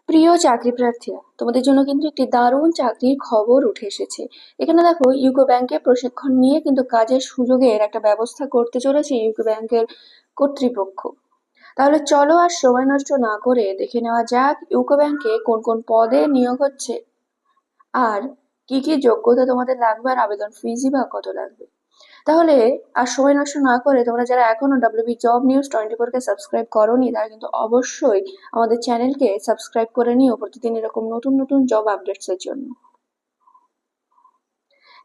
প্রিয় চাকরি প্রার্থীরা, তোমাদের জন্য কিন্তু একটি দারুণ চাকরির খবর উঠে এসেছে। এখানে দেখো, ইউকো ব্যাংকে প্রশিক্ষণ নিয়ে কিন্তু কাজের সুযোগের একটা ব্যবস্থা করতে চলেছে ইউকো ব্যাংকের কর্তৃপক্ষ। তাহলে চলো আর সময় নষ্ট না করে দেখে নেওয়া যাক ইউকো ব্যাংকে কোন কোন পদে নিয়োগ হচ্ছে, আর কি কি যোগ্যতা তোমাদের লাগবে, আর আবেদন ফিজই বা কত লাগবে। তাহলে আর সময় নষ্ট না করে তোমরা যারা এখনো ডাব্লিউবি জব নিউজ 24 কে সাবস্ক্রাইব করোনি, তারা কিন্তু অবশ্যই আমাদের চ্যানেলকে সাবস্ক্রাইব করে নিও প্রতিদিন এরকম নতুন নতুন জব আপডেটস এর জন্য।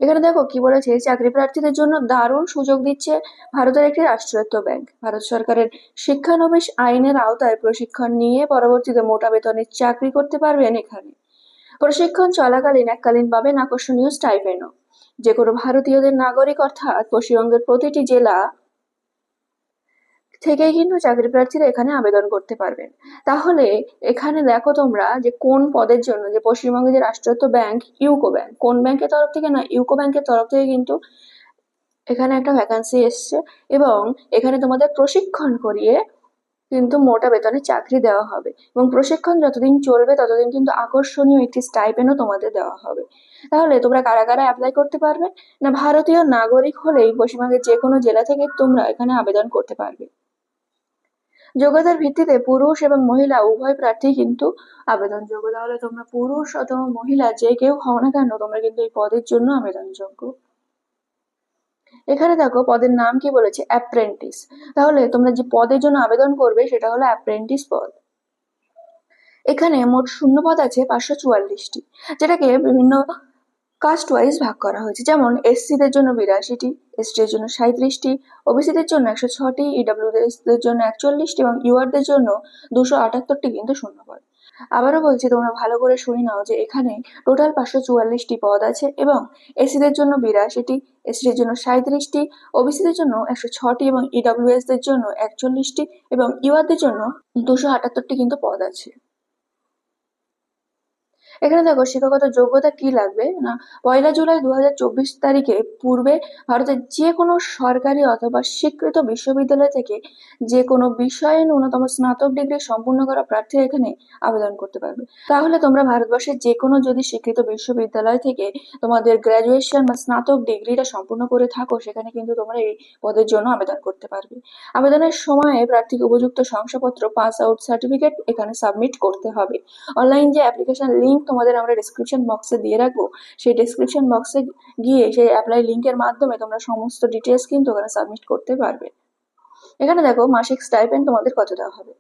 এখানে দেখো কি বলেছে, চাকরি প্রার্থীদের জন্য দারুণ সুযোগ দিচ্ছে ভারতের একটি রাষ্ট্রায়ত্ত ব্যাংক। ভারত সরকারের শিক্ষানবিশ আইনের আওতায় প্রশিক্ষণ নিয়ে পরবর্তীতে মোটা বেতনের চাকরি করতে পারবেন এখানে। প্রশিক্ষণ চলাকালীন এককালীন পাবেন আকর্ষণীয় স্টাইপেন্ডও। যে কোনো ভারতীয়দের নাগরিক অর্থাৎ পশ্চিমবঙ্গের প্রতিটি জেলা থেকেই কিন্তু চাকরি প্রার্থীরা এখানে আবেদন করতে পারবেন। তাহলে এখানে দেখো তোমরা যে কোন পদের জন্য, যে পশ্চিমবঙ্গের যে রাষ্ট্রায়ত্ত ব্যাংক ইউকো ব্যাংক, কোন ব্যাংকের তরফ থেকে না, ইউকো ব্যাংকের তরফ থেকে কিন্তু এখানে একটা ভ্যাকান্সি এসছে, এবং এখানে তোমাদের প্রশিক্ষণ করিয়ে কিন্তু মোটা বেতনে চাকরি দেওয়া হবে, এবং প্রশিক্ষণ যতদিন চলবে ততদিন কিন্তু আকর্ষণীয় একটি স্টাইপেন্ডও তোমাদের দেওয়া হবে। তাহলে তোমরা কারা কারা অ্যাপ্লাই করতে পারবে না, ভারতীয় নাগরিক হলেই পশ্চিমবঙ্গের যে কোনো জেলা থেকে তোমরা এখানে আবেদন করতে পারবে। যোগ্যতার ভিত্তিতে পুরুষ এবং মহিলা উভয় প্রার্থী কিন্তু আবেদনযোগ্য। তাহলে তোমরা পুরুষ অথবা মহিলা যে কেউ হও না কেন, তোমরা কিন্তু এই পদের জন্য আবেদনযোগ্য। এখানে দেখো পদের নাম কি বলেছে, অ্যাপ্রেন্টিস। তাহলে তোমরা যে পদের জন্য আবেদন করবে সেটা হলো অ্যাপ্রেন্টিস পদ। এখানে মোট শূন্যপদ আছে 544টি, যেটাকে বিভিন্ন কাস্ট ওয়াইজ ভাগ করা হয়েছে। যেমন এসসি দের জন্য 82টি, এসটি এর জন্য 37টি, ওবিসি দের জন্য 106টি, ইডব্লিউএস দের জন্য 41টি এবং ইউআর দের জন্য 278টি কিন্তু শূন্যপদ। আবারও বলছি, তোমরা ভালো করে শুনে নাও যে এখানে টোটাল 544টি পদ আছে, এবং এসসি দের জন্য 82টি, এসটি এর জন্য 37টি, ওবিসি দের জন্য 106টি এবং ইডব্লিউএস দের জন্য 41টি এবং ইউআর দের জন্য 278টি কিন্তু পদ আছে। এখানে দেখো শিক্ষাগত যোগ্যতা কি লাগবে না, 1 জুলাই 2024 তারিখে পূর্বে ভারতের যে কোনো সরকারি অথবা স্বীকৃত বিশ্ববিদ্যালয় থেকে যে কোনো বিষয়ে ন্যূনতম স্নাতক ডিগ্রি সম্পূর্ণ করা প্রার্থীরা এখানে আবেদন করতে পারবে। তাহলে তোমরা ভারতবর্ষের যে কোনো যদি স্বীকৃত বিশ্ববিদ্যালয় থেকে তোমাদের গ্রাজুয়েশন বা স্নাতক ডিগ্রিটা সম্পূর্ণ করে থাকো, সেখানে কিন্তু তোমরা এই পদের জন্য আবেদন করতে পারবে। আবেদনের সময়ে প্রার্থীকে উপযুক্ত শংসাপত্র, পাস আউট সার্টিফিকেট এখানে সাবমিট করতে হবে। অনলাইন যে অ্যাপ্লিকেশন লিংক তোমাদের আমরা ডেসক্রিপশন বক্সে দিয়ে রাখবো, সেই ডেসক্রিপশন বক্সে গিয়ে সেই অ্যাপ্লাই লিংকের মাধ্যমে তোমরা সমস্ত ডিটেলস কিন্তু ওখানে সাবমিট করতে পারবে। এখানে দেখো মাসিক স্টাইপেন্ড তোমাদের কত দেওয়া হবে।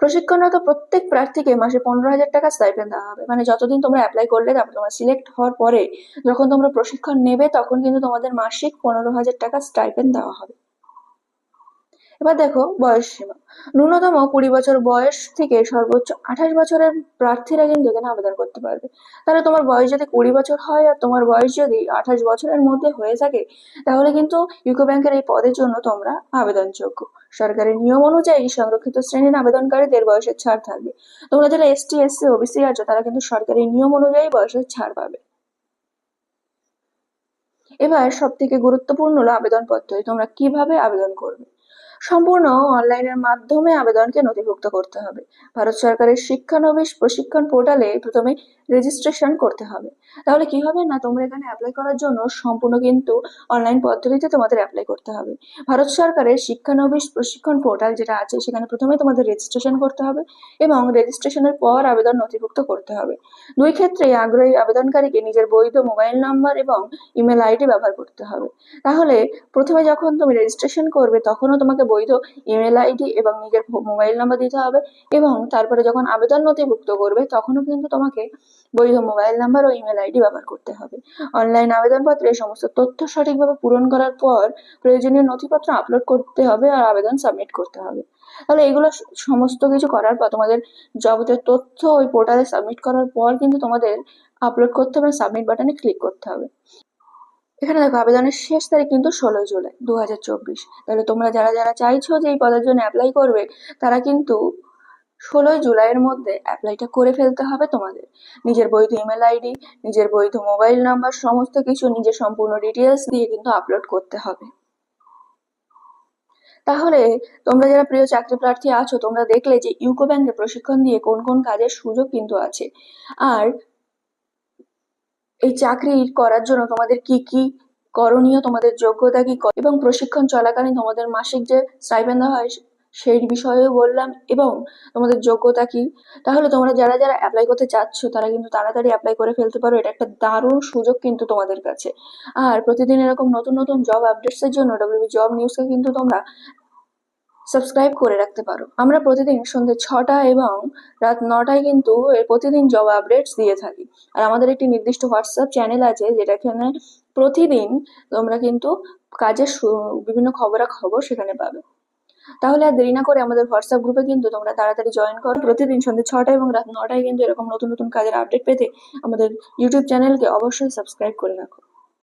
প্রশিক্ষণরত প্রত্যেক প্রার্থীকে মাসে 15,000 টাকা স্টাইপেন্ড দেওয়া হবে। মানে যতদিন তোমরা অ্যাপ্লাই করলে, তারপর তোমরা সিলেক্ট হওয়ার পরে যখন তোমরা প্রশিক্ষণ নেবে, তখন কিন্তু তোমাদের মাসিক 15,000 টাকা স্টাইপেন্ড দেওয়া হবে। এবার দেখো বয়স সীমা, ন্যূনতম 20 বছর বয়স থেকে সর্বোচ্চ 28 বছরের প্রার্থীরা কিন্তু এখানে আবেদন করতে পারবে। তাহলে তোমার বয়স যদি 20 বছর হয় আর তোমার বয়স যদি 28 বছরের মধ্যে হয়ে থাকে, তাহলে কিন্তু ইউকো ব্যাংকের এই পদের জন্য তোমরা আবেদনযোগ্য। সরকারি নিয়ম অনুযায়ী সংরক্ষিত শ্রেণীর আবেদনকারীদের বয়সের ছাড় থাকবে। তোমরা যারা এসটি, এসসি, ওবিসি আছো, তারা কিন্তু সরকারি নিয়ম অনুযায়ী বয়সের ছাড় পাবে। এবার সব থেকে গুরুত্বপূর্ণ হলো আবেদন পদ্ধতি। তোমরা কিভাবে আবেদন করবে। সম্পূর্ণ অনলাইনের মাধ্যমে আবেদনকে নথিভুক্ত করতে হবে। ভারত সরকারের শিক্ষানবিশ প্রশিক্ষণ পোর্টালে প্রথমে রেজিস্ট্রেশন করতে হবে। তাহলে কি হবে না, তোমরা এখানে অ্যাপ্লাই করার জন্য সম্পূর্ণ কিন্তু অনলাইন পদ্ধতিতে তোমাদের অ্যাপ্লাই করতে হবে। ভারত সরকারের শিক্ষানবিশ প্রশিক্ষণ পোর্টাল যেটা আছে, সেখানে প্রথমে তোমাদের রেজিস্ট্রেশন করতে হবে, এবং রেজিস্ট্রেশনের পর আবেদন নথিভুক্ত করতে হবে। দুই ক্ষেত্রে আগ্রহী আবেদনকারীকে নিজের বৈধ মোবাইল নাম্বার এবং ইমেল আইডি ব্যবহার করতে হবে। তাহলে প্রথমে যখন তুমি রেজিস্ট্রেশন করবে, তখনও তোমাকে বৈধ ইমেল আইডি এবং নিজের মোবাইল নাম্বার দিতে হবে, এবং তারপরে যখন আবেদন নথিভুক্ত করবে, তখনও কিন্তু তোমাকে বৈধ মোবাইল নাম্বার ও ইমেল আইডি ব্যবহার করতে হবে। অনলাইন আবেদনপত্রে সমস্ত তথ্য সঠিকভাবে পূরণ করার পর প্রয়োজনীয় নথিপত্র আপলোড করতে হবে আর আবেদন সাবমিট করতে হবে। তাহলে এগুলো সমস্ত কিছু করার পর তোমাদের যাবতীয় তথ্য ওই পোর্টালে সাবমিট করার পর কিন্তু তোমাদের আপলোড করতে হবে, সাবমিট বাটনে ক্লিক করতে হবে। এখানে দেখো আবেদনের শেষ তারিখ কিন্তু 16 জুলাই 2024। তাহলে তোমরা যারা যারা চাইছো যে এই পদের জন্য অ্যাপ্লাই করবে, তারা কিন্তু 16 জুলাইয়ের মধ্যে অ্যাপ্লাইটা করে ফেলতে হবে তোমাদের। নিজের বৈধ ইমেল আইডি, নিজের বৈধ মোবাইল নাম্বার, সমস্ত কিছু নিজের সম্পূর্ণ ডিটেলস দিয়ে কিন্তু আপলোড করতে হবে। তাহলে তোমরা যারা প্রিয় চাকরি প্রার্থী আছো, তোমরা দেখলে যে ইউকো ব্যাংকে প্রশিক্ষণ দিয়ে কোন কোন কাজের সুযোগ কিন্তু আছে। আর এই চাকরি করার জন্য তোমাদের কি কি করণীয়, তোমাদের যোগ্যতা কি, এবং প্রশিক্ষণ চলাকালীন তোমাদের মাসিক যে স্টাইপেন্ড দেওয়া হয় সেই বিষয়েও বললাম, এবং তোমাদের যোগ্যতা কি। তাহলে তোমরা যারা যারা অ্যাপ্লাই করতে চাচ্ছ তারা কিন্তু তাড়াতাড়ি অ্যাপ্লাই করে ফেলতে পারো, এটা একটা দারুণ সুযোগ কিন্তু তোমাদের কাছে। আর প্রতিদিন এরকম নতুন নতুন জব আপডেটস এর জন্য ডব্লিউবি জব নিউজকে কিন্তু তোমরা সাবস্ক্রাইব করে রাখতে পারো। আমরা প্রতিদিন সন্ধ্যে 6টা এবং রাত 9টায় কিন্তু প্রতিদিন জব আপডেটস দিয়ে থাকি। আর আমাদের একটি নির্দিষ্ট হোয়াটসঅ্যাপ চ্যানেল আছে, যেটাখানে প্রতিদিন তোমরা কিন্তু কাজের বিভিন্ন খবরাখবর সেখানে পাবে। তাহলে আর দেরি না করে আমাদের হোয়াটসঅ্যাপ গ্রুপে কিন্তু তোমরা তাড়াতাড়ি জয়েন করো। প্রতিদিন সন্ধ্যে 6টা এবং রাত 9টায় কিন্তু এরকম নতুন নতুন কাজের আপডেট পেতে আমাদের ইউটিউব চ্যানেলকে অবশ্যই সাবস্ক্রাইব করে রাখো।